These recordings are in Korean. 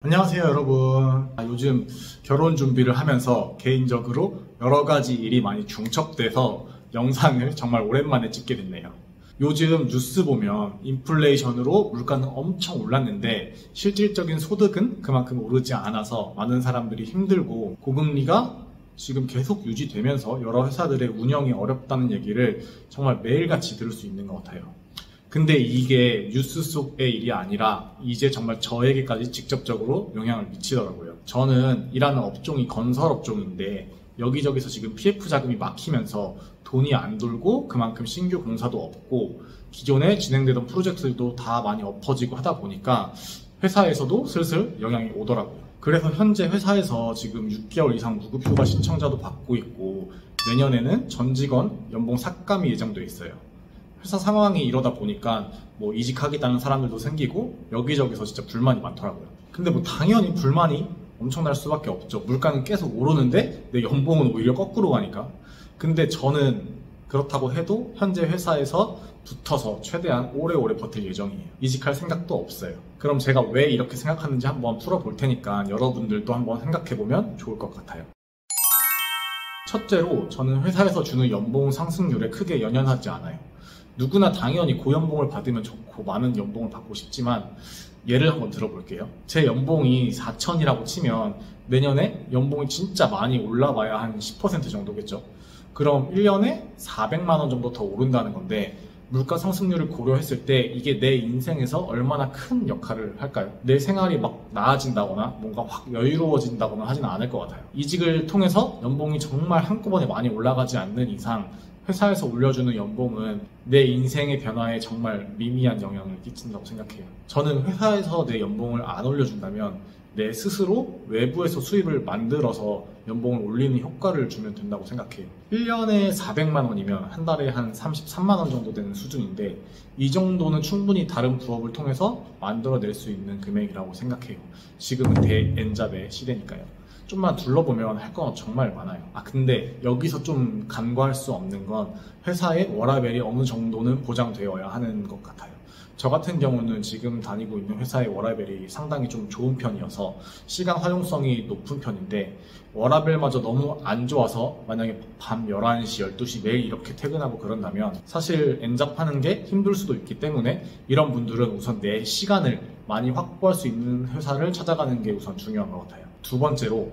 안녕하세요, 여러분. 요즘 결혼 준비를 하면서 개인적으로 여러 가지 일이 많이 중첩돼서 영상을 정말 오랜만에 찍게 됐네요. 요즘 뉴스 보면 인플레이션으로 물가는 엄청 올랐는데 실질적인 소득은 그만큼 오르지 않아서 많은 사람들이 힘들고 고금리가 지금 계속 유지되면서 여러 회사들의 운영이 어렵다는 얘기를 정말 매일같이 들을 수 있는 것 같아요. 근데 이게 뉴스 속의 일이 아니라 이제 정말 저에게까지 직접적으로 영향을 미치더라고요. 저는 일하는 업종이 건설 업종인데 여기저기서 지금 PF 자금이 막히면서 돈이 안 돌고 그만큼 신규 공사도 없고 기존에 진행되던 프로젝트들도 다 많이 엎어지고 하다 보니까 회사에서도 슬슬 영향이 오더라고요. 그래서 현재 회사에서 지금 6개월 이상 무급휴가 신청자도 받고 있고 내년에는 전 직원 연봉 삭감이 예정돼 있어요. 회사 상황이 이러다 보니까 뭐 이직하겠다는 사람들도 생기고 여기저기서 진짜 불만이 많더라고요. 근데 뭐 당연히 불만이 엄청날 수밖에 없죠. 물가는 계속 오르는데 내 연봉은 오히려 거꾸로 가니까. 근데 저는 그렇다고 해도 현재 회사에서 붙어서 최대한 오래오래 버틸 예정이에요. 이직할 생각도 없어요. 그럼 제가 왜 이렇게 생각하는지 한번 풀어볼 테니까 여러분들도 한번 생각해보면 좋을 것 같아요. 첫째로 저는 회사에서 주는 연봉 상승률에 크게 연연하지 않아요. 누구나 당연히 고연봉을 받으면 좋고 많은 연봉을 받고 싶지만 예를 한번 들어볼게요. 제 연봉이 4천이라고 치면 내년에 연봉이 진짜 많이 올라봐야 한 10% 정도겠죠. 그럼 1년에 400만 원 정도 더 오른다는 건데 물가 상승률을 고려했을 때 이게 내 인생에서 얼마나 큰 역할을 할까요? 내 생활이 막 나아진다거나 뭔가 확 여유로워진다거나 하지는 않을 것 같아요. 이직을 통해서 연봉이 정말 한꺼번에 많이 올라가지 않는 이상 회사에서 올려주는 연봉은 내 인생의 변화에 정말 미미한 영향을 끼친다고 생각해요. 저는 회사에서 내 연봉을 안 올려준다면 내 스스로 외부에서 수입을 만들어서 연봉을 올리는 효과를 주면 된다고 생각해요. 1년에 400만 원이면 한 달에 한 33만 원 정도 되는 수준인데 이 정도는 충분히 다른 부업을 통해서 만들어낼 수 있는 금액이라고 생각해요. 지금은 대엔잡의 시대니까요. 좀만 둘러보면 할 건 정말 많아요. 근데 여기서 좀 간과할 수 없는 건 회사의 워라밸이 어느 정도는 보장되어야 하는 것 같아요. 저 같은 경우는 지금 다니고 있는 회사의 워라밸이 상당히 좀 좋은 편이어서 시간 활용성이 높은 편인데 워라밸마저 너무 안 좋아서 만약에 밤 11시, 12시 매일 이렇게 퇴근하고 그런다면 사실 엔잡하는 게 힘들 수도 있기 때문에 이런 분들은 우선 내 시간을 많이 확보할 수 있는 회사를 찾아가는 게 우선 중요한 것 같아요. 두 번째로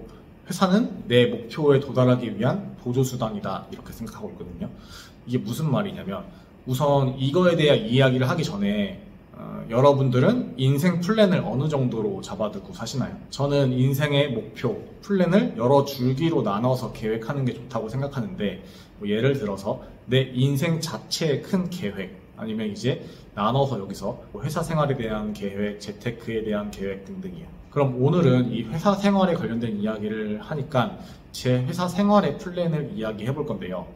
회사는 내 목표에 도달하기 위한 보조수단이다 이렇게 생각하고 있거든요. 이게 무슨 말이냐면 우선 이거에 대한 이야기를 하기 전에 여러분들은 인생 플랜을 어느 정도로 잡아두고 사시나요? 저는 인생의 목표, 플랜을 여러 줄기로 나눠서 계획하는 게 좋다고 생각하는데 뭐 예를 들어서 내 인생 자체의 큰 계획 아니면 이제 나눠서 여기서 뭐 회사 생활에 대한 계획, 재테크에 대한 계획 등등이에요. 그럼 오늘은 이 회사 생활에 관련된 이야기를 하니까 제 회사 생활의 플랜을 이야기해 볼 건데요.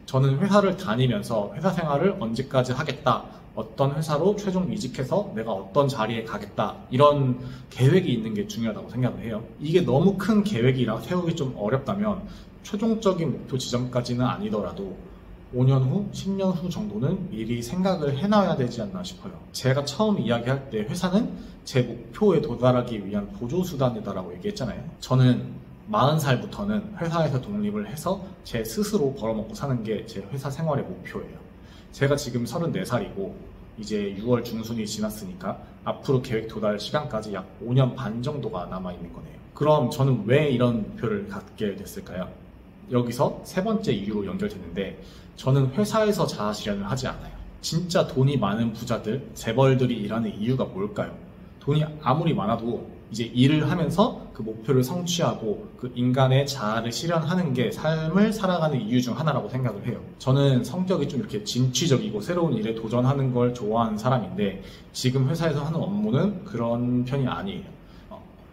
저는 회사를 다니면서 회사 생활을 언제까지 하겠다, 어떤 회사로 최종 이직해서 내가 어떤 자리에 가겠다 이런 계획이 있는 게 중요하다고 생각을 해요. 이게 너무 큰 계획이라 세우기 좀 어렵다면 최종적인 목표 지점까지는 아니더라도 5년 후, 10년 후 정도는 미리 생각을 해놔야 되지 않나 싶어요. 제가 처음 이야기할 때 회사는 제 목표에 도달하기 위한 보조수단이다라고 얘기했잖아요. 저는 40살부터는 회사에서 독립을 해서 제 스스로 벌어먹고 사는 게 제 회사 생활의 목표예요. 제가 지금 34살이고 이제 6월 중순이 지났으니까 앞으로 계획 도달 시간까지 약 5년 반 정도가 남아있는 거네요. 그럼 저는 왜 이런 목표를 갖게 됐을까요? 여기서 세 번째 이유로 연결되는데 저는 회사에서 자아실현을 하지 않아요. 진짜 돈이 많은 부자들, 재벌들이 일하는 이유가 뭘까요? 돈이 아무리 많아도 이제 일을 하면서 그 목표를 성취하고 그 인간의 자아를 실현하는 게 삶을 살아가는 이유 중 하나라고 생각을 해요. 저는 성격이 좀 이렇게 진취적이고 새로운 일에 도전하는 걸 좋아하는 사람인데 지금 회사에서 하는 업무는 그런 편이 아니에요.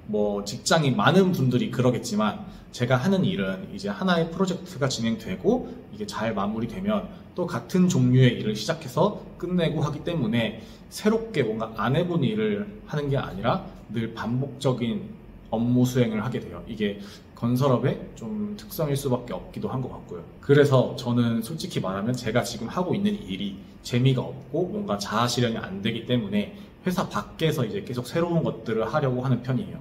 뭐 직장이 많은 분들이 그러겠지만 제가 하는 일은 이제 하나의 프로젝트가 진행되고 이게 잘 마무리되면 또 같은 종류의 일을 시작해서 끝내고 하기 때문에 새롭게 뭔가 안 해본 일을 하는 게 아니라 늘 반복적인 업무 수행을 하게 돼요. 이게 건설업의 좀 특성일 수밖에 없기도 한 것 같고요. 그래서 저는 솔직히 말하면 제가 지금 하고 있는 일이 재미가 없고 뭔가 자아 실현이 안 되기 때문에 회사 밖에서 이제 계속 새로운 것들을 하려고 하는 편이에요.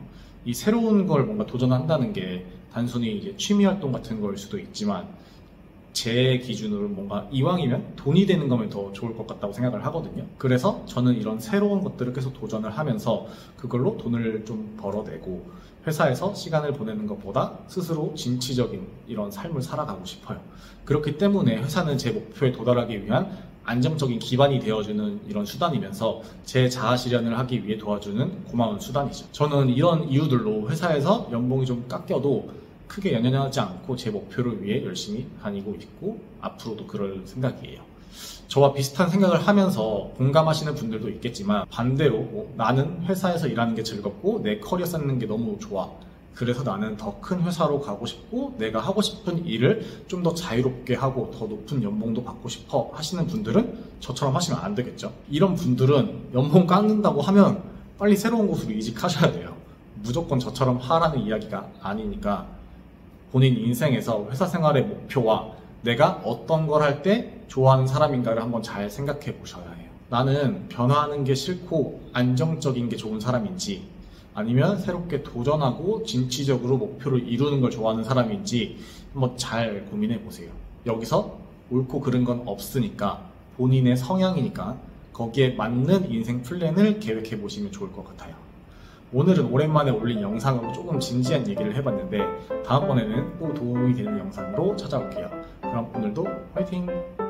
이 새로운 걸 뭔가 도전한다는 게 단순히 이제 취미 활동 같은 걸 수도 있지만 제 기준으로 뭔가 이왕이면 돈이 되는 거면 더 좋을 것 같다고 생각을 하거든요. 그래서 저는 이런 새로운 것들을 계속 도전을 하면서 그걸로 돈을 좀 벌어내고 회사에서 시간을 보내는 것보다 스스로 진취적인 이런 삶을 살아가고 싶어요. 그렇기 때문에 회사는 제 목표에 도달하기 위한 안정적인 기반이 되어주는 이런 수단이면서 제 자아 실현을 하기 위해 도와주는 고마운 수단이죠. 저는 이런 이유들로 회사에서 연봉이 좀 깎여도 크게 연연하지 않고 제 목표를 위해 열심히 다니고 있고 앞으로도 그럴 생각이에요. 저와 비슷한 생각을 하면서 공감하시는 분들도 있겠지만 반대로 나는 회사에서 일하는 게 즐겁고 내 커리어 쌓는 게 너무 좋아. 그래서 나는 더 큰 회사로 가고 싶고 내가 하고 싶은 일을 좀 더 자유롭게 하고 더 높은 연봉도 받고 싶어 하시는 분들은 저처럼 하시면 안 되겠죠. 이런 분들은 연봉 깎는다고 하면 빨리 새로운 곳으로 이직하셔야 돼요. 무조건 저처럼 하라는 이야기가 아니니까 본인 인생에서 회사 생활의 목표와 내가 어떤 걸 할 때 좋아하는 사람인가를 한번 잘 생각해 보셔야 해요. 나는 변화하는 게 싫고 안정적인 게 좋은 사람인지 아니면 새롭게 도전하고 진취적으로 목표를 이루는 걸 좋아하는 사람인지 한번 잘 고민해 보세요. 여기서 옳고 그른 건 없으니까 본인의 성향이니까 거기에 맞는 인생 플랜을 계획해 보시면 좋을 것 같아요. 오늘은 오랜만에 올린 영상으로 조금 진지한 얘기를 해봤는데 다음번에는 또 도움이 되는 영상으로 찾아올게요. 그럼 오늘도 화이팅!